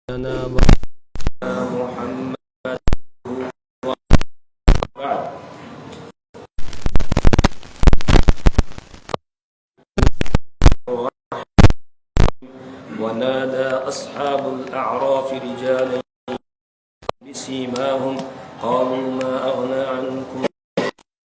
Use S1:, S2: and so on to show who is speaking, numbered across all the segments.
S1: محمد ونادى أصحاب الأعراف رجالا بسيماهم قالوا ما أغنى عنكم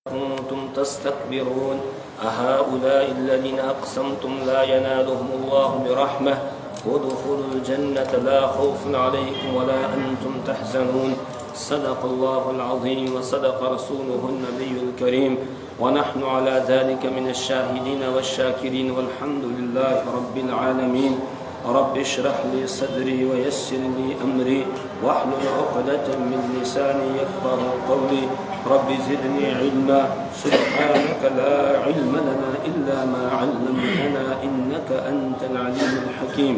S1: كنتم تستكبرون أهؤلاء الذين أقسمتم لا ينالهم الله برحمة ادخلوا الجنة لا خوف عليكم ولا أنتم تحزنون صدق الله العظيم وصدق رسوله النبي الكريم ونحن على ذلك من الشاهدين والشاكرين والحمد لله رب العالمين رب اشرح لي صدري ويسر لي أمري واحلل عقدة من لساني يفقهوا قولي رب زدني علما سبحانك لا علم لنا إلا ما علمتنا إنك أنت العليم الحكيم.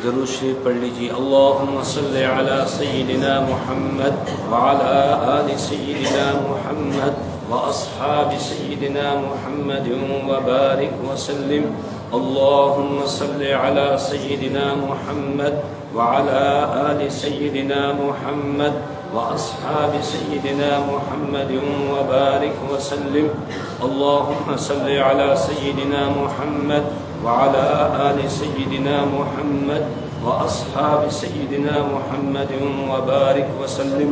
S1: درود شریف پڑھ لیجیے. اللهم صل على سيدنا محمد وعلى آل سيدنا محمد وأصحاب سيدنا محمد وبارك وسلم. اللهم صل على سيدنا محمد وعلى آل سيدنا محمد وأصحاب سيدنا محمد وبارك وسلم. اللهم صل على سيدنا محمد وعلى آل سيدنا محمد وأصحاب سيدنا محمد وبارك وسلم.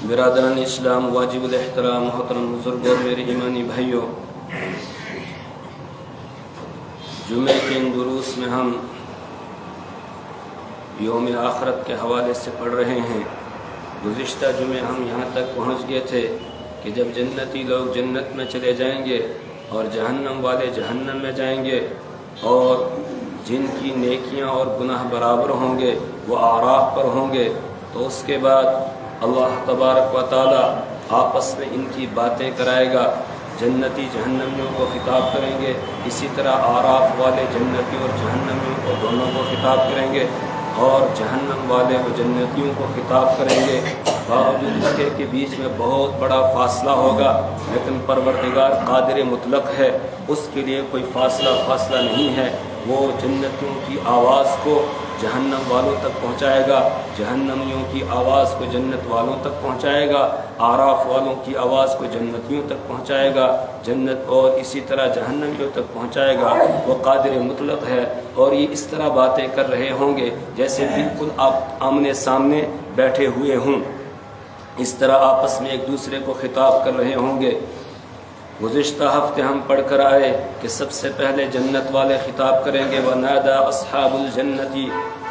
S1: برادران اسلام، واجب الاحترام محترم بزرگوں، میرے ایمانی بھائیوں، جمعے کے ان دروس میں ہم یوم آخرت کے حوالے سے پڑھ رہے ہیں. گزشتہ جمعے ہم یہاں تک پہنچ گئے تھے کہ جب جنتی لوگ جنت میں چلے جائیں گے اور جہنم والے جہنم میں جائیں گے اور جن کی نیکیاں اور گناہ برابر ہوں گے وہ اعراف پر ہوں گے، تو اس کے بعد اللہ تبارک و تعالی آپس میں ان کی باتیں کرائے گا. جنتی جہنمیوں کو خطاب کریں گے، اسی طرح اعراف والے جنتی اور جہنمیوں کو دونوں کو خطاب کریں گے، اور جہنم والے وہ جنتیوں کو خطاب کریں گے. باوجود اس کے کہ بیچ میں بہت بڑا فاصلہ ہوگا، لیکن پروردگار قادر مطلق ہے، اس کے لیے کوئی فاصلہ نہیں ہے. وہ جنتیوں کی آواز کو جہنم والوں تک پہنچائے گا، جہنمیوں کی آواز کو جنت والوں تک پہنچائے گا، اعراف والوں کی آواز کو جنتیوں تک پہنچائے گا، جنت اور اسی طرح جہنمیوں تک پہنچائے گا. وہ قادر مطلق ہے، اور یہ اس طرح باتیں کر رہے ہوں گے جیسے بالکل آپ آمنے سامنے بیٹھے ہوئے ہوں، اس طرح آپس میں ایک دوسرے کو خطاب کر رہے ہوں گے. گزشتہ ہفتے ہم پڑھ کر آئے کہ سب سے پہلے جنت والے خطاب کریں گے وَنَادَى أَصْحَابُ الْجَنَّةِ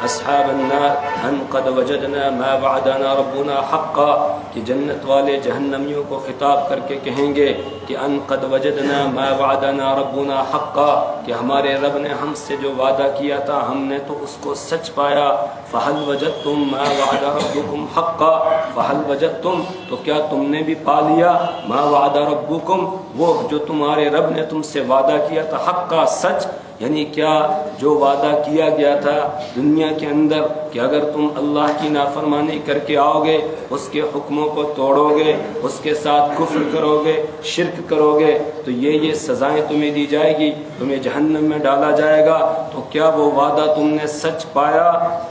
S1: أَصْحَابَ النَّارِ أَنْ قَدْ وَجَدْنَا مَا وَعَدَنَا رَبُّنَا حَقًّا، کہ جنت والے جہنمیوں کو خطاب کر کے کہیں گے کہ أَنْ قَدْ وَجَدْنَا مَا وَعَدَنَا رَبُّنَا حَقًّا، کہ ہمارے رب نے ہم سے جو وعدہ کیا تھا ہم نے تو اس کو سچ پایا. فَهَلْ وَجَدْتُمْ مَا وَعَدَ رَبُّكُمْ حَقًّا، فَهَلْ وَجَدْتُمْ، تو کیا تم نے بھی پا لیا مَا وَعَدَ رَبُّكُمْ، وہ جو تمہارے رب نے تم سے وعدہ کیا تھا، حق کا سچ، یعنی کیا جو وعدہ کیا گیا تھا دنیا کے اندر کہ اگر تم اللہ کی نافرمانی کر کے آؤ گے، اس کے حکموں کو توڑو گے، اس کے ساتھ کفر کرو گے، شرک کرو گے، تو یہ سزائیں تمہیں دی جائے گی، تمہیں جہنم میں ڈالا جائے گا. تو کیا وہ وعدہ تم نے سچ پایا؟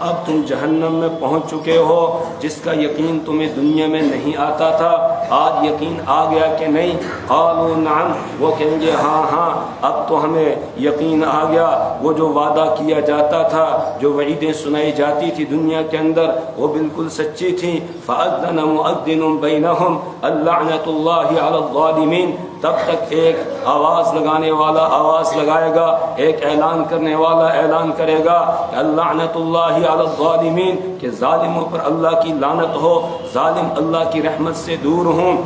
S1: اب تم جہنم میں پہنچ چکے ہو، جس کا یقین تمہیں دنیا میں نہیں آتا تھا، آج یقین آ گیا کہ نہیں؟ قالوا نعم، وہ کہیں گے ہاں اب تو ہمیں یقین آ گیا. وہ جو وعدہ کیا جاتا تھا، جو وعیدیں سنائی جاتی تھی دنیا کے اندر، وہ بالکل سچی تھی. فأذن مؤذن بینہم اللعنۃ اللہ علی الظالمین، تب تک ایک آواز لگانے والا آواز لگائے گا، ایک اعلان کرنے والا اعلان کرے گا کہ اللعنۃ اللہ علی الظالمین، کہ ظالموں پر اللہ کی لعنت ہو، ظالم اللہ کی رحمت سے دور ہوں.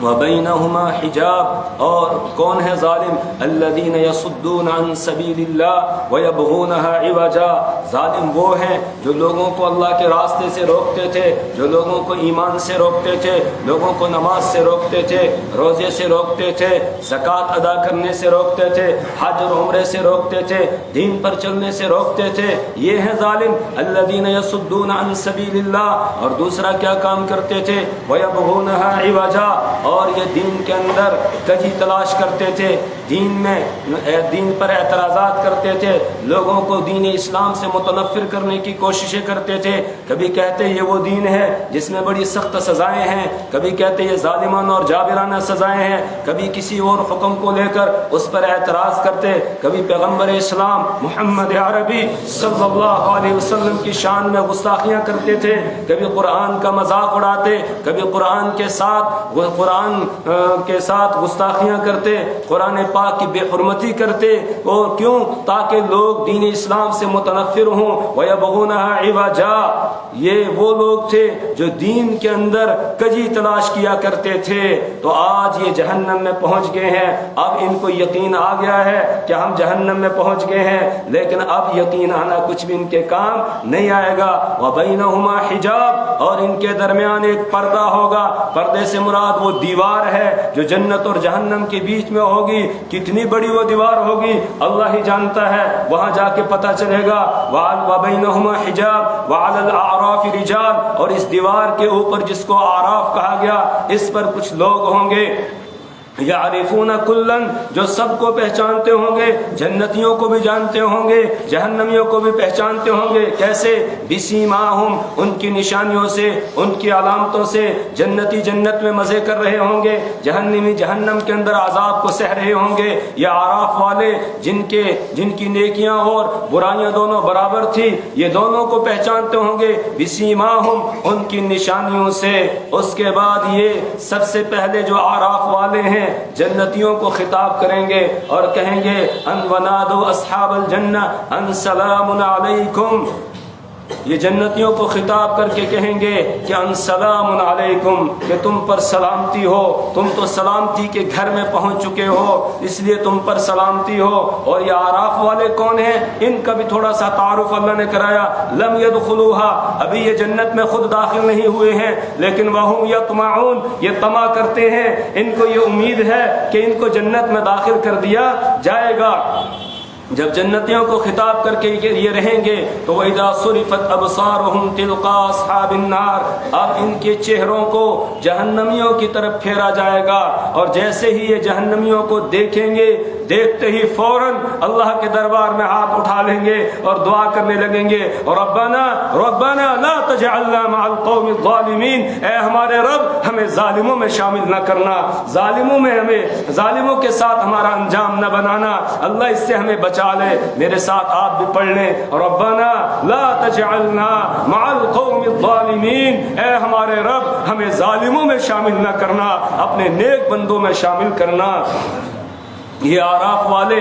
S1: وبینہما حجاب، اور کون ہے ظالم؟ الذین یصدون عن سبیل اللہ ویبغونها عوجا، ظالم وہ ہیں جو لوگوں کو اللہ کے راستے سے روکتے تھے، جو لوگوں کو ایمان سے روکتے تھے، لوگوں کو نماز سے روکتے تھے، روزے سے روکتے تھے، زکوٰۃ ادا کرنے سے روکتے تھے، حج اور عمرے سے روکتے تھے، دین پر چلنے سے روکتے تھے. یہ ہیں ظالم الذین یصدون عن سبیل اللہ. اور دوسرا کیا کام کرتے تھے؟ ویبغونها عوجا، اور یہ دین کے اندر کجی تلاش کرتے تھے، دین پر اعتراضات کرتے تھے، لوگوں کو دین اسلام سے متنفر کرنے کی کوششیں کرتے تھے۔ کبھی کہتے یہ وہ دین ہے جس میں بڑی سخت سزائیں ہیں، کبھی کہتے یہ ظالمانہ اور جابرانہ سزائیں ہیں، کبھی کسی اور حکم کو لے کر اس پر اعتراض کرتے، کبھی پیغمبر اسلام محمد عربی صلی اللہ علیہ وسلم کی شان میں گستاخیاں کرتے تھے، کبھی قرآن کا مذاق اڑاتے، کبھی قرآن کے ساتھ گستاخیاں کرتے، قرآن پاک کی بے حرمتی کرتے، اور کیوں؟ تاکہ لوگ دین اسلام سے متنفر ہوں۔ وَيَبْغُونَهَا عِوَجًا، یہ وہ لوگ تھے جو دین کے اندر کجی تلاش کیا کرتے تھے۔ تو آج یہ جہنم میں پہنچ گئے ہیں۔ اب ان کو یقین آ گیا ہے کہ ہم جہنم میں پہنچ گئے ہیں، لیکن اب یقین آنا کچھ بھی ان کے کام نہیں آئے گا۔ وَبَيْنَهُمَا حِجَابٌ، اور ان کے درمیان ایک پردہ ہوگا۔ پردے سے مراد وہ دیوار ہے جو جنت اور جہنم کے بیچ میں ہوگی۔ کتنی بڑی وہ دیوار ہوگی اللہ ہی جانتا ہے، وہاں جا کے پتہ چلے گا۔ وَبَيْنَهُمَا حِجَابٌ وَعَلَى الْأَعْرَافِ رِجَالٌ، اور اس دیوار کے اوپر جس کو اعراف کہا گیا، اس پر کچھ لوگ ہوں گے، یعرفون کلن، جو سب کو پہچانتے ہوں گے، جنتیوں کو بھی جانتے ہوں گے، جہنمیوں کو بھی پہچانتے ہوں گے۔ کیسے؟ بسیماہم، ان کی نشانیوں سے، ان کی علامتوں سے۔ جنتی جنت میں مزے کر رہے ہوں گے، جہنمی جہنم کے اندر عذاب کو سہ رہے ہوں گے۔ یہ اعراف والے جن کی نیکیاں اور برائیاں دونوں برابر تھی، یہ دونوں کو پہچانتے ہوں گے بسیماہم، ان کی نشانیوں سے۔ اس کے بعد یہ سب سے پہلے جو اعراف والے ہیں جنتیوں کو خطاب کریں گے اور کہیں گے ان ونادوا اصحاب الجنہ ان سلام علیکم، یہ جنتیوں کو خطاب کر کے کہیں گے کہ ان سلام علیکم، کہ تم پر سلامتی ہو، تم تو سلامتی کے گھر میں پہنچ چکے ہو، اس لیے تم پر سلامتی ہو۔ اور یہ اعراف والے کون ہیں؟ ان کا بھی تھوڑا سا تعارف اللہ نے کرایا۔ لم يدخلوها، ابھی یہ جنت میں خود داخل نہیں ہوئے ہیں، لیکن وہم یطمعون، یہ طمع کرتے ہیں، ان کو یہ امید ہے کہ ان کو جنت میں داخل کر دیا جائے گا۔ جب جنتیوں کو خطاب کر کے یہ رہیں گے تو وَإِذَا صُرِفَتْ أَبْصَارُهُمْ تِلْقَاءَ أَصْحَابِ النَّارِ، اب ان کے چہروں کو جہنمیوں کی طرف پھیرا جائے گا، اور جیسے ہی یہ جہنمیوں کو دیکھیں گے، دیکھتے ہی فوراً اللہ کے دربار میں ہاتھ اٹھا لیں گے اور دعا کرنے لگیں گے، ربنا لا تجعلنا مع القوم الظالمین، اے ہمارے رب ہمیں ظالموں میں شامل نہ کرنا، ظالموں کے ساتھ ہمارا انجام نہ بنانا، اللہ اس سے ہمیں بچا لے۔ میرے ساتھ آپ بھی پڑھ لیں، ربنا لا تجعلنا مع القوم الظالمین، اے ہمارے رب ہمیں ظالموں میں شامل نہ کرنا، اپنے نیک بندوں میں شامل کرنا۔ یہ اعراف والے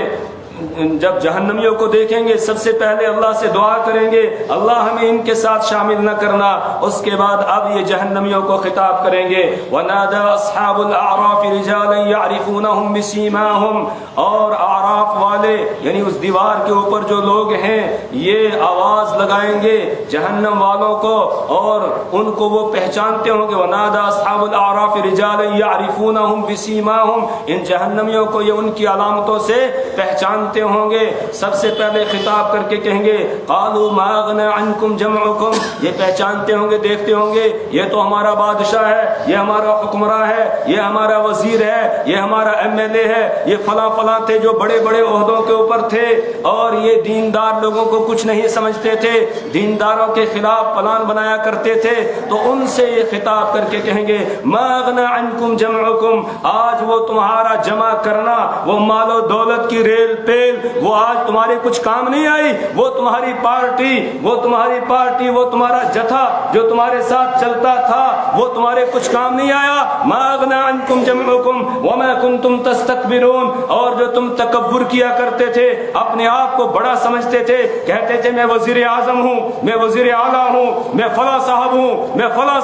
S1: جب جہنمیوں کو دیکھیں گے سب سے پہلے اللہ سے دعا کریں گے، اللہ ہمیں ان کے ساتھ شامل نہ کرنا۔ اس کے بعد اب یہ جہنمیوں کو خطاب کریں گے، وَنَادَى أَصْحَابُ الْأَعْرَافِ رِجَالًا يَعْرِفُونَهُمْ بِسِيمَاهُمْ، اور اعراف والے یعنی اس دیوار کے اوپر جو لوگ ہیں یہ آواز لگائیں گے جہنم والوں کو، اور ان کو وہ پہچانتے ہوں گے۔ وَنَادَى أَصْحَابُ الْأَعْرَافِ رِجَالًا يَعْرِفُونَهُمْ بِسِيمَاهُمْ، ان جہنمیوں کو یہ ان کی علامتوں سے پہچانتے ہوں گے۔ سب سے پہلے خطاب کر کے کہیں گے قالوا ما اغنى عنكم جمعكم، یہ پہچانتے ہوں گے، دیکھتے ہوں گے یہ تو ہمارا بادشاہ ہے، یہ ہمارا حکمراں ہے، یہ ہمارا وزیر ہے، یہ ہمارا MLA ہے، یہ فلاں فلاں تھے جو بڑے بڑے عہدوں کے اوپر تھے، اور یہ دیندار لوگوں کو کچھ نہیں سمجھتے تھے، دینداروں کے خلاف پلان بنایا کرتے تھے۔ تو ان سے یہ خطاب کر کے کہیں گے ما اغنى عنكم جمعكم، آج وہ تمہارا جمع کرنا، وہ مال و دولت کی ریل پہ وہ آج تمہارے کچھ کام نہیں آئی، وہ تمہاری پارٹی، وہ تمہارا جتھا جو تمہارے ساتھ چلتا تھا، وہ تمہارے کچھ کام نہیں آیا۔ ما اغنى عنكم جمعكم وما كنتم تستكبرون، اور جو تم تکبر کیا کرتے تھے، اپنے آپ کو بڑا سمجھتے تھے، کہتے تھے میں وزیر اعظم ہوں، میں وزیر اعلیٰ ہوں، میں فلاں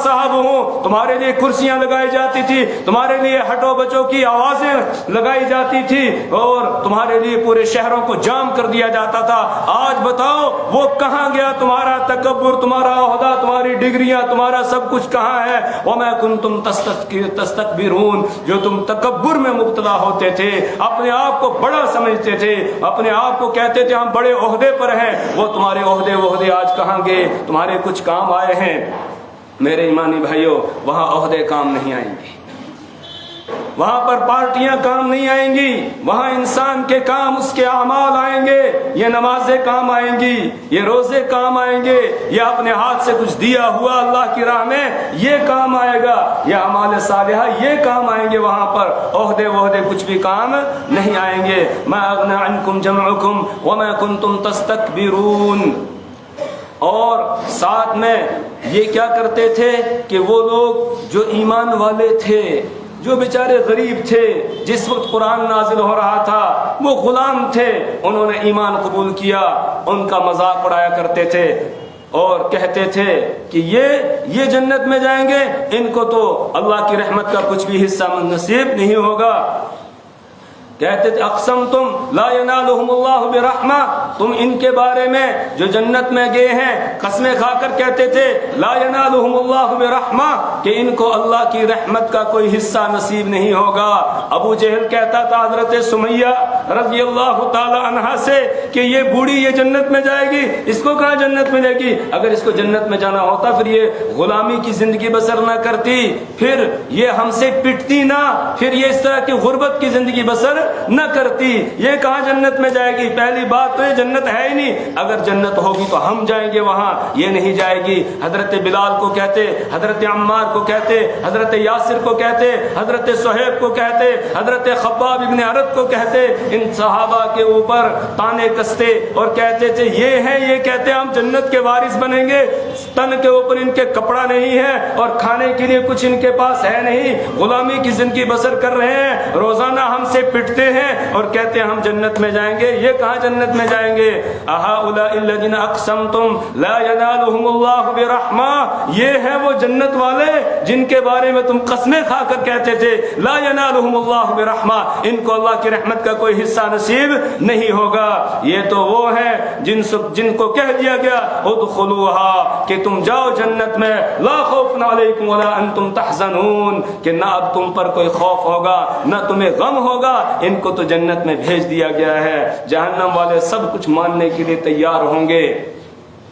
S1: صاحب ہوں، تمہارے لیے کرسیاں لگائی جاتی تھی، تمہارے لیے ہٹو بچوں کی آوازیں لگائی جاتی تھی، اور تمہارے لیے پورے شہروں کو جام کر دیا جاتا تھا۔ آج بتاؤ وہ کہاں گیا تمہارا تکبر، تمہارا عہدہ، تمہاری ڈگریاں، تمہارا سب کچھ کہاں ہے؟ وَمَا كُنْتُمْ تَسْتَكْبِرُونَ، جو تم تکبر میں مبتلا ہوتے تھے، اپنے آپ کو بڑا سمجھتے تھے، اپنے آپ کو کہتے تھے ہم بڑے عہدے پر ہیں، وہ تمہارے عہدے آج کہاں گئے؟ تمہارے کچھ کام آئے ہیں؟ میرے ایمانی بھائیوں، وہاں عہدے کام نہیں آئیں گے، وہاں پر پارٹیاں کام نہیں آئیں گی، وہاں انسان کے کام اس کے اعمال آئیں گے. یہ نمازیں کام آئیں گی، یہ روزے کام آئیں گے، یہ اپنے ہاتھ سے کچھ دیا ہوا اللہ کی راہ میں یہ کام آئے گا، یہ اعمال صالحہ یہ کام آئیں گے. وہاں پر عہدے وہدے کچھ بھی کام نہیں آئیں گے. ما اغنى عنكم جمعكم وما كنتم تستكبرون. اور ساتھ میں یہ کیا کرتے تھے کہ وہ لوگ جو ایمان والے تھے، جو بیچارے غریب تھے، جس وقت قرآن نازل ہو رہا تھا وہ غلام تھے، انہوں نے ایمان قبول کیا، ان کا مذاق اڑایا کرتے تھے اور کہتے تھے کہ یہ جنت میں جائیں گے، ان کو تو اللہ کی رحمت کا کچھ بھی حصہ نصیب نہیں ہوگا. کہتے تھے اقسمتم لا ینالہم اللہ برحمہ، تم ان کے بارے میں جو جنت میں گئے ہیں قسمیں کھا کر کہتے تھے لا ینالہم اللہ برحمہ، کہ ان کو اللہ کی رحمت کا کوئی حصہ نصیب نہیں ہوگا. ابو جہل کہتا تھا حضرت سمیہ رضی اللہ تعالی عنہا سے کہ یہ بوڑھی یہ جنت میں جائے گی، اس کو کہاں جنت ملے گی؟ اگر اس کو جنت میں جانا ہوتا پھر یہ غلامی کی زندگی بسر نہ کرتی، پھر یہ ہم سے پٹتی نہ، پھر یہ اس طرح کی غربت کی زندگی بسر نہ کرتی. یہ کہاں جنت میں جائے گی؟ پہلی بات تو یہ جنت ہے ہی نہیں، اگر جنت ہوگی تو ہم جائیں گے وہاں، یہ نہیں جائے گی. حضرت بلال کو کہتے، حضرت عمار کو کہتے، حضرت یاسر کو کہتے، حضرت صہیب کو کہتے، حضرت خباب ابن عرد کو کہتے، ان صحابہ کے اوپر تانے کستے اور کہتے تھے یہ ہیں، یہ کہتے ہم جنت کے وارث بنیں گے، تن کے اوپر ان کے کپڑا نہیں ہے اور کھانے کے لیے کچھ ان کے پاس ہے نہیں، غلامی کی زندگی بسر کر رہے ہیں، روزانہ ہم سے پٹتے ہیں اور کہتے ہیں ہم جنت میں جائیں گے. یہ کہاں جنت میں جائیں گے؟ اہؤلاء الذین اقسمتم لا ینالہم اللہ برحمہ، یہ ہیں وہ جنت والے جن کے بارے میں تم قسمیں کھا کر کہتے تھے لا ینالہم اللہ برحمہ، ان کو اللہ کی رحمت کا کوئی حصہ نصیب نہیں ہوگا. یہ تو وہ ہیں جن کو کہہ دیا گیا ادخلوها، کہ تم جاؤ جنت میں، لا خوف علیکم ولا انتم تحزنون، کہ نہ اب تم پر کوئی خوف ہوگا نہ تمہیں غم ہوگا. ان کو تو جنت میں بھیج دیا گیا ہے. جہنم والے سب کچھ ماننے کے لیے تیار ہوں گے،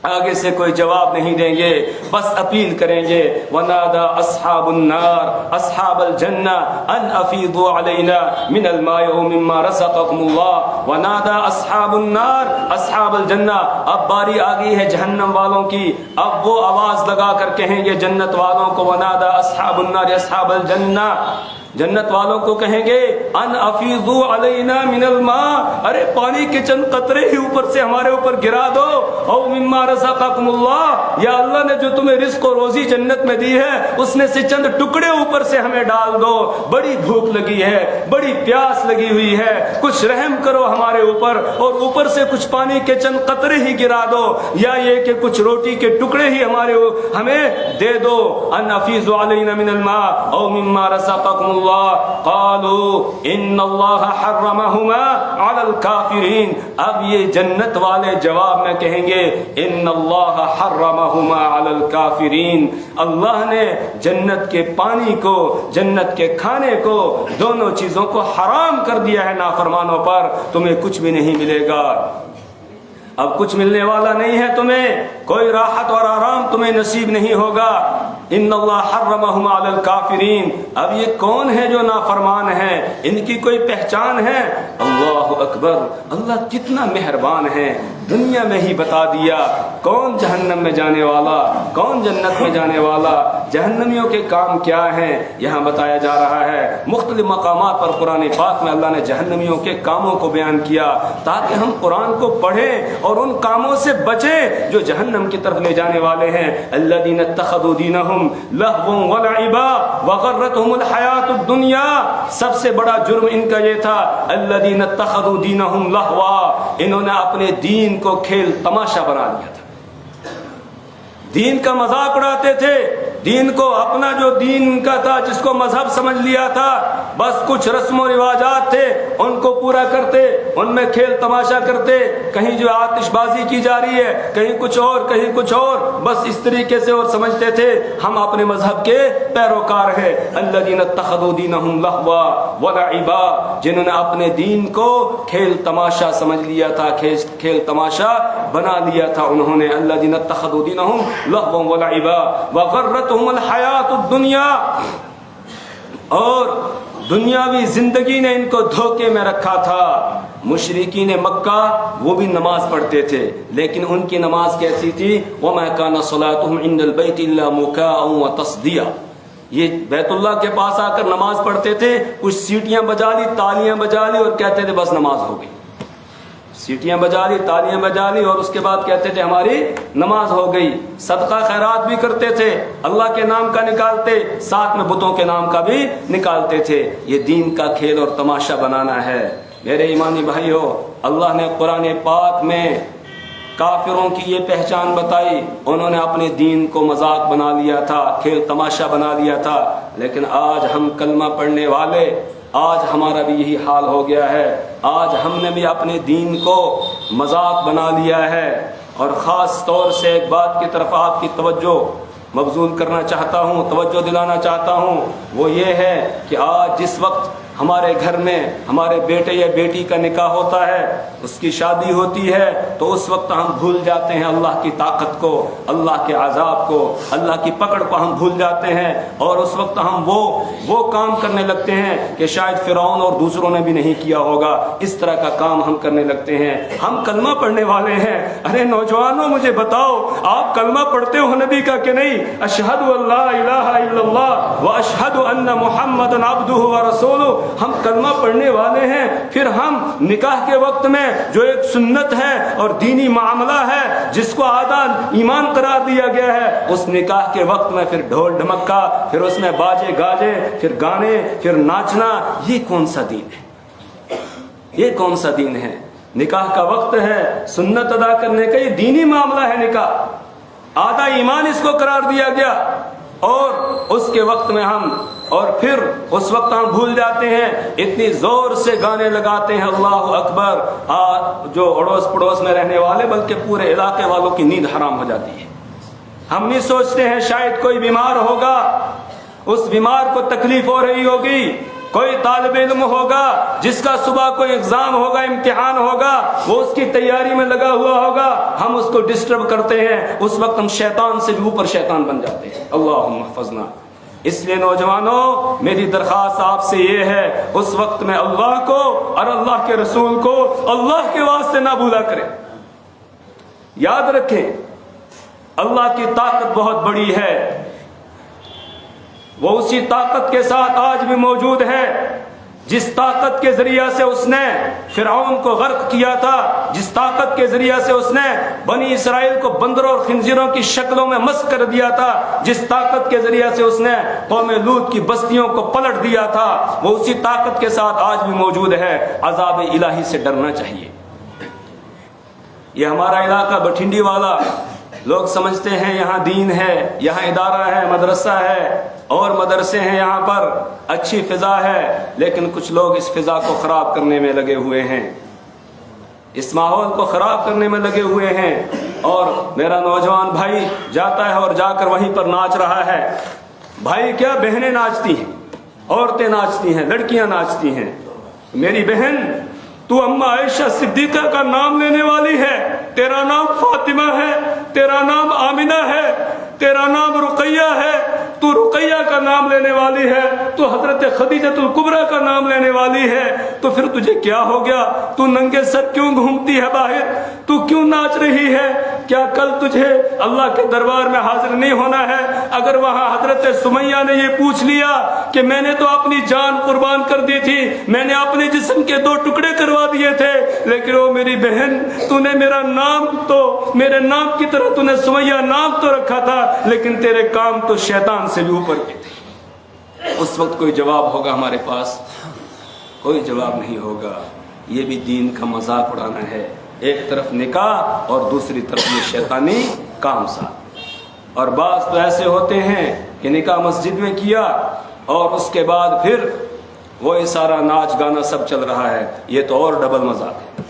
S1: آگے سے کوئی جواب نہیں دیں گے، بس اپیل کریں گے. ونادى اصحاب النار اصحاب الجنہ ان افیضوا علینا من الماء مما رزقکم اللہ. ونادى اصحاب النار اصحاب الجنہ، اب باری آ گئی ہے جہنم والوں کی، اب وہ آواز لگا کر کہیں گے جنت والوں کو ونادى اصحاب النار اصحاب الجنہ، جنت والوں کو کہیں گے ان افیضوا علینا من الماء، ارے پانی کے چند قطرے ہی اوپر سے ہمارے اوپر گرا دو، او مما رزقکم اللہ، یا اللہ نے جو تمہیں رزق و روزی جنت میں دی ہے اس میں سے چند ٹکڑے اوپر سے ہمیں ڈال دو، بڑی بھوک لگی ہے، بڑی پیاس لگی ہوئی ہے، کچھ رحم کرو ہمارے اوپر اور اوپر سے کچھ پانی کے چند قطرے ہی گرا دو، یا یہ کہ کچھ روٹی کے ٹکڑے ہی ہمیں دے دو. ان افیضوا علینا من الماء او مما رزقکم اللہ. قالوا ان اللہ حرمہما علی الکافرین، اب یہ جنت والے جواب میں کہیں گے ان اللہ حرمہما علی الکافرین، اللہ نے جنت کے پانی کو، جنت کے کھانے کو، دونوں چیزوں کو حرام کر دیا ہے نافرمانوں پر، تمہیں کچھ بھی نہیں ملے گا. اب کچھ ملنے والا نہیں ہے تمہیں، کوئی راحت اور آرام تمہیں نصیب نہیں ہوگا. ان اللہ حرمہم علی الکافرین، اب یہ کون ہے جو نافرمان ہیں؟ ان کی کوئی پہچان ہے؟ اللہ اکبر، اللہ کتنا مہربان ہے، دنیا میں ہی بتا دیا کون جہنم میں جانے والا، کون جنت میں جانے والا، جہنمیوں کے کام کیا ہیں یہاں بتایا جا رہا ہے. مختلف مقامات پر قرآن پاک میں اللہ نے جہنمیوں کے کاموں کو بیان کیا تاکہ ہم قرآن کو پڑھیں اور ان کاموں سے بچیں جو جہنم کی طرف لے جانے والے ہیں. الذین اتخذوا دینہم لہوا ولعبا وغرتہم الحیات الدنیا، سب سے بڑا جرم ان کا یہ تھا الذین اتخذوا دینہم لہوا، انہوں نے اپنے دین کو کھیل تماشا بنا لیا تھا، دین کا مذاق اڑاتے تھے، دین کو اپنا جو دین کا تھا جس کو مذہب سمجھ لیا تھا، بس کچھ رسم و رواجات تھے ان کو پورا کرتے، ان میں کھیل تماشا کرتے، کہیں جو آتش بازی کی جا رہی ہے، کہیں کچھ اور، کہیں کچھ اور، بس اس طریقے سے اور سمجھتے تھے ہم اپنے مذہب کے پیروکار ہیں. الذین اتخذوا دینہم لہوا ولعبا، جنہوں نے اپنے دین کو کھیل تماشا سمجھ لیا تھا، کھیل تماشا بنا لیا تھا انہوں نے. الذین اتخذوا دینہم لہوا ولعبا وغرتہم الحیات الدنیا، اور دنیاوی زندگی نے ان کو دھوکے میں رکھا تھا. مشرکین مکہ وہ بھی نماز پڑھتے تھے لیکن ان کی نماز کیسی تھی؟ وَمَا كَانَ صَلَاتُهُمْ عِنْدَ الْبَيْتِ إِلَّا مُكَاءً وَتَصْدِيًا. یہ بیت اللہ کے پاس آ کر نماز پڑھتے تھے, کچھ سیٹیاں بجا لی, تالیاں بجا لی اور کہتے تھے بس نماز ہو گئی. سیٹیاں بجا لی, تالیاں بجا لی اور اس کے بعد کہتے تھے ہماری نماز ہو گئی. صدقہ خیرات بھی کرتے تھے, اللہ کے نام کا نکالتے, ساتھ میں بتوں کے نام کا بھی نکالتے تھے. یہ دین کا کھیل اور تماشا بنانا ہے. میرے ایمانی بھائیو, اللہ نے قرآن پاک میں کافروں کی یہ پہچان بتائی. انہوں نے اپنے دین کو مذاق بنا لیا تھا, کھیل تماشا بنا لیا تھا. لیکن آج ہم کلمہ پڑھنے والے, آج ہمارا بھی یہی حال ہو گیا ہے. آج ہم نے بھی اپنے دین کو مذاق بنا لیا ہے. اور خاص طور سے ایک بات کی طرف آپ کی توجہ مبذول کرنا چاہتا ہوں, توجہ دلانا چاہتا ہوں. وہ یہ ہے کہ آج جس وقت ہمارے گھر میں ہمارے بیٹے یا بیٹی کا نکاح ہوتا ہے, اس کی شادی ہوتی ہے, تو اس وقت ہم بھول جاتے ہیں اللہ کی طاقت کو, اللہ کے عذاب کو, اللہ کی پکڑ کو ہم بھول جاتے ہیں. اور اس وقت ہم وہ کام کرنے لگتے ہیں کہ شاید فرعون اور دوسروں نے بھی نہیں کیا ہوگا. اس طرح کا کام ہم کرنے لگتے ہیں. ہم کلمہ پڑھنے والے ہیں. ارے نوجوانوں مجھے بتاؤ, آپ کلمہ پڑھتے ہو نبی کا کہ نہیں؟ اشہد ان لا الہ الا اللہ و اشہد ان محمد عبدہ و رسولہ. ہم کلمہ پڑھنے والے ہیں, پھر ہم نکاح کے وقت میں جو ایک سنت ہے اور دینی معاملہ ہے جس کو آدھا ایمان قرار دیا گیا ہے, اس نکاح کے وقت میں پھر ڈھول ڈھمکا, پھر اس میں باجے گاجے, پھر گانے, پھر ناچنا. یہ کون سا دین ہے؟ یہ کون سا دین ہے؟ نکاح کا وقت ہے, سنت ادا کرنے کا, یہ دینی معاملہ ہے نکاح. آدھا ایمان اس کو قرار دیا گیا اور اس کے وقت میں ہم, اور پھر اس وقت ہم بھول جاتے ہیں, اتنی زور سے گانے لگاتے ہیں اللہ اکبر, جو اڑوس پڑوس میں رہنے والے بلکہ پورے علاقے والوں کی نیند حرام ہو جاتی ہے. ہم نہیں سوچتے ہیں شاید کوئی بیمار ہوگا, اس بیمار کو تکلیف ہو رہی ہوگی, کوئی طالب علم ہوگا جس کا صبح کوئی اگزام ہوگا, امتحان ہوگا, وہ اس کی تیاری میں لگا ہوا ہوگا, ہم اس کو ڈسٹرب کرتے ہیں. اس وقت ہم شیطان سے بھی اوپر شیطان بن جاتے ہیں. اللہم احفظنا. اس لیے نوجوانوں, میری درخواست آپ سے یہ ہے, اس وقت میں اللہ کو اور اللہ کے رسول کو اللہ کے واسطے نہ بھولا کریں. یاد رکھیں اللہ کی طاقت بہت بڑی ہے. وہ اسی طاقت کے ساتھ آج بھی موجود ہے جس طاقت کے ذریعہ سے اس نے فرعون کو غرق کیا تھا, جس طاقت کے ذریعہ سے اس نے بنی اسرائیل کو بندروں اور خنزیروں کی شکلوں میں مسخ کر دیا تھا, جس طاقت کے ذریعہ سے اس نے قوم لوط کی بستیوں کو پلٹ دیا تھا, وہ اسی طاقت کے ساتھ آج بھی موجود ہے. عذاب الہی سے ڈرنا چاہیے. یہ ہمارا علاقہ بٹھنڈی والا, لوگ سمجھتے ہیں یہاں دین ہے, یہاں ادارہ ہے, مدرسہ ہے اور مدرسے ہیں, یہاں پر اچھی فضا ہے, لیکن کچھ لوگ اس فضا کو خراب کرنے میں لگے ہوئے ہیں, اس ماحول کو خراب کرنے میں لگے ہوئے ہیں. اور میرا نوجوان بھائی جاتا ہے اور جا کر وہیں پر ناچ رہا ہے. بھائی کیا بہنیں ناچتی ہیں, عورتیں ناچتی ہیں, لڑکیاں ناچتی ہیں. میری بہن, تو اما عائشہ صدیقہ کا نام لینے والی ہے, تیرا نام فاطمہ ہے, تیرا نام آمنہ ہے, تیرا نام رقیہ ہے, تو رقیہ کا نام لینے والی ہے, تو حضرت خدیجۃ الکبریٰ کا نام لینے والی ہے, تو پھر تجھے کیا ہو گیا؟ تو ننگے سر کیوں گھومتی ہے باہر؟ تو کیوں ناچ رہی ہے؟ کیا کل تجھے اللہ کے دربار میں حاضر نہیں ہونا ہے؟ اگر وہاں حضرت سمیہ نے یہ پوچھ لیا کہ میں نے تو اپنی جان قربان کر دی تھی, میں نے اپنے جسم کے 2 ٹکڑے کروا دیے تھے, لیکن وہ میری بہن, تو نے میرا نام تو میرے نام کی طرح تو نے سمیہ نام تو رکھا تھا, لیکن تیرے کام تو شیطان سے بھی اوپر کے تھے. اس وقت کوئی جواب ہوگا ہمارے پاس؟ کوئی جواب نہیں ہوگا. یہ بھی دین کا مذاق اڑانا ہے. ایک طرف نکاح اور دوسری طرف یہ شیطانی کام ساتھ. اور بعض تو ایسے ہوتے ہیں کہ نکاح مسجد میں کیا اور اس کے بعد پھر وہی سارا ناچ گانا سب چل رہا ہے. یہ تو اور ڈبل مذاق ہے.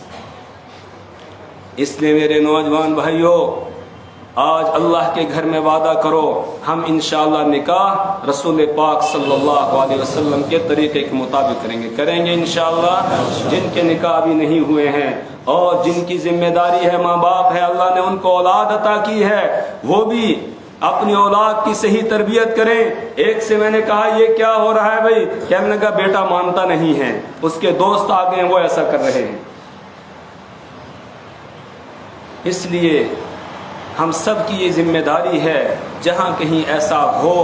S1: اس لیے میرے نوجوان بھائیوں, آج اللہ کے گھر میں وعدہ کرو, ہم انشاءاللہ نکاح رسول پاک صلی اللہ علیہ وسلم کے طریقے کے مطابق کریں گے انشاءاللہ. جن کے نکاح بھی نہیں ہوئے ہیں اور جن کی ذمہ داری ہے, ماں باپ ہے, اللہ نے ان کو اولاد عطا کی ہے, وہ بھی اپنی اولاد کی صحیح تربیت کریں۔ ایک سے میں نے کہا یہ کیا ہو رہا ہے بھائی؟ کہنے لگا بیٹا مانتا نہیں ہے، اس کے دوست آ گئے ہیں وہ ایسا کر رہے ہیں۔ اس لیے ہم سب کی یہ ذمہ داری ہے، جہاں کہیں ایسا ہو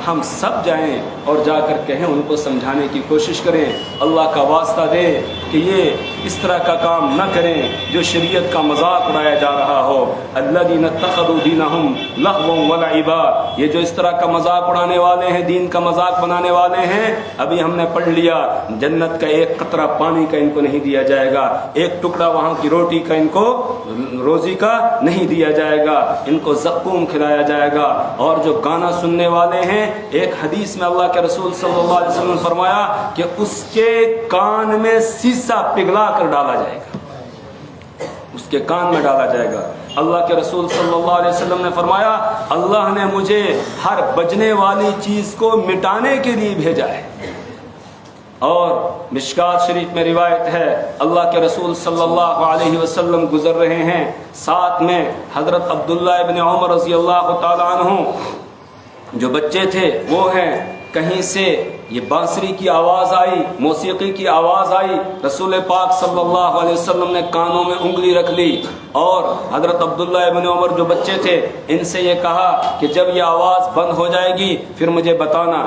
S1: ہم سب جائیں اور جا کر کہیں، ان کو سمجھانے کی کوشش کریں۔ اللہ کا واسطہ دے کہ یہ اس طرح کا کام نہ کریں جو شریعت کا مذاق اڑایا جا رہا ہو۔ الذین اتخذوا دینہم لہوا ولعبا، یہ جو اس طرح کا مذاق اڑانے والے ہیں، دین کا مذاق بنانے والے ہیں، ابھی ہم نے پڑھ لیا جنت کا ایک قطرہ پانی کا ان کو نہیں دیا جائے گا، ایک ٹکڑا وہاں کی روٹی کا ان کو روزی کا نہیں دیا جائے گا، ان کو زقوم کھلایا جائے گا۔ اور جو گانا سننے والے ہیں، ایک حدیث میں اللہ کے رسول صلی اللہ علیہ وسلم نے فرمایا کہ اس کے کان میں سیسا پگھلا کر ڈالا جائے گا، اس کے کان میں ڈالا جائے گا۔ اللہ کے رسول صلی اللہ علیہ وسلم نے فرمایا اللہ نے مجھے ہر بجنے والی چیز کو مٹانے کے لیے بھیجا ہے۔ اور مشکات شریف میں روایت ہے اللہ کے رسول صلی اللہ علیہ وسلم گزر رہے ہیں، ساتھ میں حضرت عبداللہ ابن عمر رضی اللہ تعالیٰ عنہ جو بچے تھے وہ ہیں۔ کہیں سے یہ بانسری کی آواز آئی، موسیقی کی آواز آئی، رسول پاک صلی اللہ علیہ وسلم نے کانوں میں انگلی رکھ لی اور حضرت عبداللہ ابن عمر جو بچے تھے ان سے یہ کہا کہ جب یہ آواز بند ہو جائے گی پھر مجھے بتانا۔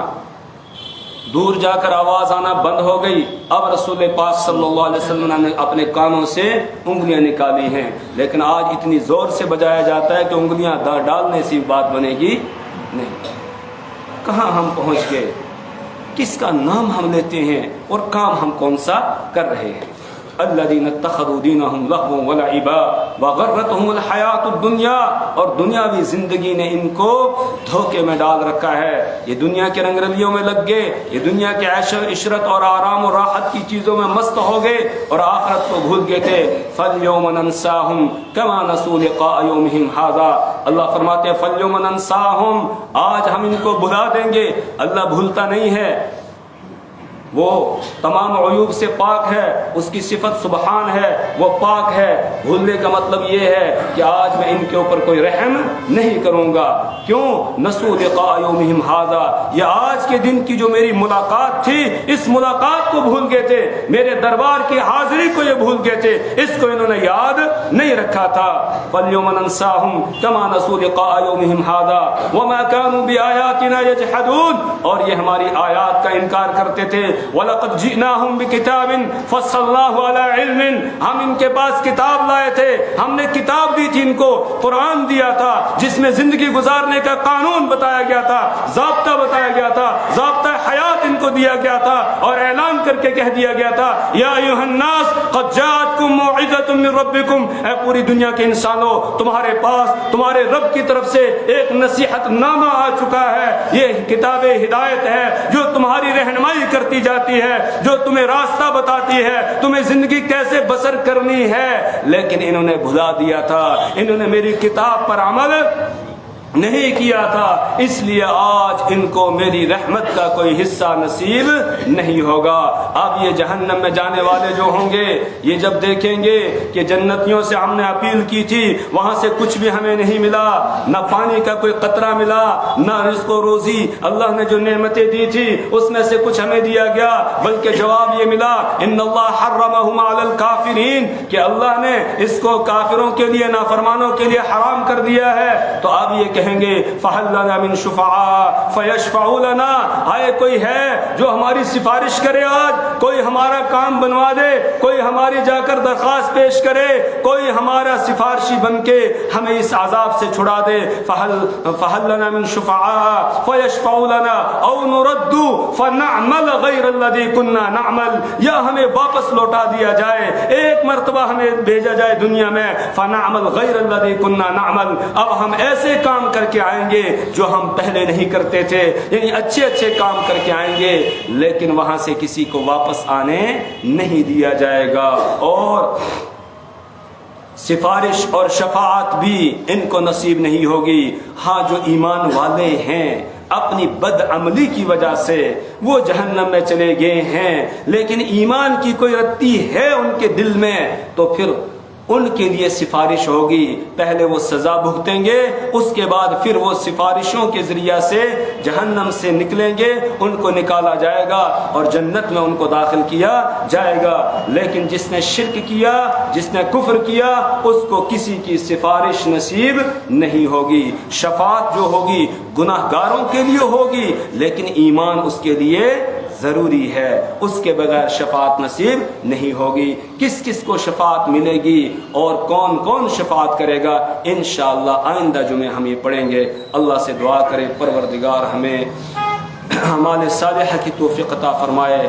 S1: دور جا کر آواز آنا بند ہو گئی، اب رسول پاک صلی اللہ علیہ وسلم نے اپنے کانوں سے انگلیاں نکالی ہیں، لیکن آج اتنی زور سے بجایا جاتا ہے کہ انگلیاں ڈالنے سے بات بنے گی نہیں۔ کہاں ہم پہنچ گئے؟ کس کا نام ہم لیتے ہیں اور کام ہم کون سا کر رہے ہیں؟ الذین اتخذوا دینہم لہوا ولعبا وغرتہم الحیات الدنیا، اور دنیاوی زندگی نے ان کو دھوکے میں ڈال رکھا ہے۔ یہ دنیا کے رنگ رلیوں میں لگ گئے، یہ دنیا کے عیش و عشرت اور آرام و راحت کی چیزوں میں مست ہو گئے اور آخرت کو بھول گئے تھے۔ فَالْيَوْمَ نَنْسَاهُمْ كَمَا نَسُوا لِقَاءَ يَوْمِهِمْ هَذَا، اللہ فرماتے ہیں فَالْيَوْمَ نَنْسَاهُمْ، آج ہم ان کو بھلا دیں گے۔ اللہ بھولتا نہیں ہے، وہ تمام عیوب سے پاک ہے، اس کی صفت سبحان ہے، وہ پاک ہے۔ بھولنے کا مطلب یہ ہے کہ آج میں ان کے اوپر کوئی رحم نہیں کروں گا۔ کیوں؟ نسوا لقاء یومہم ھذا، یہ آج کے دن کی جو میری ملاقات تھی اس ملاقات کو بھول گئے تھے، میرے دربار کی حاضری کو یہ بھول گئے تھے، اس کو انہوں نے یاد نہیں رکھا تھا۔ فَالْيَوْمَ نَنْسَاهُمْ كَمَا نَسُوا لِقَاءَ يَوْمِهِمْ هَذَا وَمَا كَانُوا بِآيَاتِنَا يَجْحَدُونَ، اور یہ ہماری آیات کا انکار کرتے تھے۔ وَلَقَدْ جِئْنَاهُمْ بِكِتَابٍ فَصَّلْنَاهُ عَلَىٰ عِلْمٍ، ہم ان کے پاس کتاب لائے تھے، ہم نے کتاب دی تھی ان کو، قرآن دیا تھا جس میں زندگی گزارنے کا قانون بتایا گیا تھا، ضابطہ بتایا گیا تھا، ضابطہ حیات ان کو دیا گیا تھا، اور اعلان کر کے کہہ دیا گیا تھا یا ایھا الناس قد جاءتکم موعظۃ من ربکم، اے پوری دنیا کے انسانوں تمہارے پاس تمہارے رب کی طرف سے ایک نصیحت نامہ آ چکا ہے، یہ کتاب ہدایت ہے جو تمہاری رہنمائی کرتی جاتی ہے، جو تمہیں راستہ بتاتی ہے تمہیں زندگی کیسے بسر کرنی ہے۔ لیکن انہوں نے بھلا دیا تھا، انہوں نے میری کتاب پر عمل نہیں کیا تھا، اس لیے آج ان کو میری رحمت کا کوئی حصہ نصیب نہیں ہوگا۔ اب یہ جہنم میں جانے والے جو ہوں گے یہ جب دیکھیں گے کہ جنتیوں سے ہم نے اپیل کی تھی وہاں سے کچھ بھی ہمیں نہیں ملا، نہ پانی کا کوئی قطرہ ملا، نہ رزق و روزی، اللہ نے جو نعمتیں دی تھی اس میں سے کچھ ہمیں دیا گیا، بلکہ جواب یہ ملا ان اللہ حرمہم علی الکافرین، کہ اللہ نے اس کو کافروں کے لیے نافرمانوں کے لیے حرام کر دیا ہے۔ تو اب یہ کہیں گے فَهَلْ لَنَا مِن شُفَعَاء فَيَشْفَعُوا لَنَا، آئے کوئی ہے جو ہماری سفارش کرے، آج کوئی ہمارا کام بنوا دے، کوئی ہماری جا کر درخواست پیش کرے، کوئی ہمارا سفارشی بن کے ہمیں اس عذاب سے چھڑا دے۔ فَهَلْ لَنَا مِن شُفَعَاء فَيَشْفَعُوا لَنَا أَوْ نُرَدُّ فَنَعْمَلَ غَيْرَ الَّذِي كُنَّا نَعْمَلُ، یا ہمیں واپس لوٹا دیا جائے، ایک مرتبہ ہمیں بھیجا جائے دنیا میں، فَنَعْمَلْ غَيْرَ الَّذِي كُنَّا نَعْمَلُ، اب ہم ایسے کام کر کے آئیں گے جو ہم پہلے نہیں کرتے تھے، یعنی اچھے اچھے کام کر کے آئیں گے، لیکن وہاں سے کسی کو واپس آنے نہیں دیا جائے گا، اور سفارش اور شفاعت بھی ان کو نصیب نہیں ہوگی۔ ہاں جو ایمان والے ہیں اپنی بد عملی کی وجہ سے وہ جہنم میں چلے گئے ہیں، لیکن ایمان کی کوئی رتی ہے ان کے دل میں، تو پھر ان کے لیے سفارش ہوگی. پہلے وہ سزا بھگتیں گے, اس کے بعد پھر وہ سفارشوں کے ذریعہ سے جہنم سے نکلیں گے, ان کو نکالا جائے گا اور جنت میں ان کو داخل کیا جائے گا. لیکن جس نے شرک کیا, جس نے کفر کیا, اس کو کسی کی سفارش نصیب نہیں ہوگی. شفاعت جو ہوگی گناہ گاروں کے لیے ہوگی, لیکن ایمان اس کے لیے ضروری ہے, اس کے بغیر شفاعت نصیب نہیں ہوگی. کس کس کو شفاعت ملے گی اور کون کون شفاعت کرے گا, انشاءاللہ آئندہ جمعے ہم یہ پڑھیں گے. اللہ سے دعا کرے پروردگار ہمیں اعمال صالحہ کی توفیق عطا فرمائے.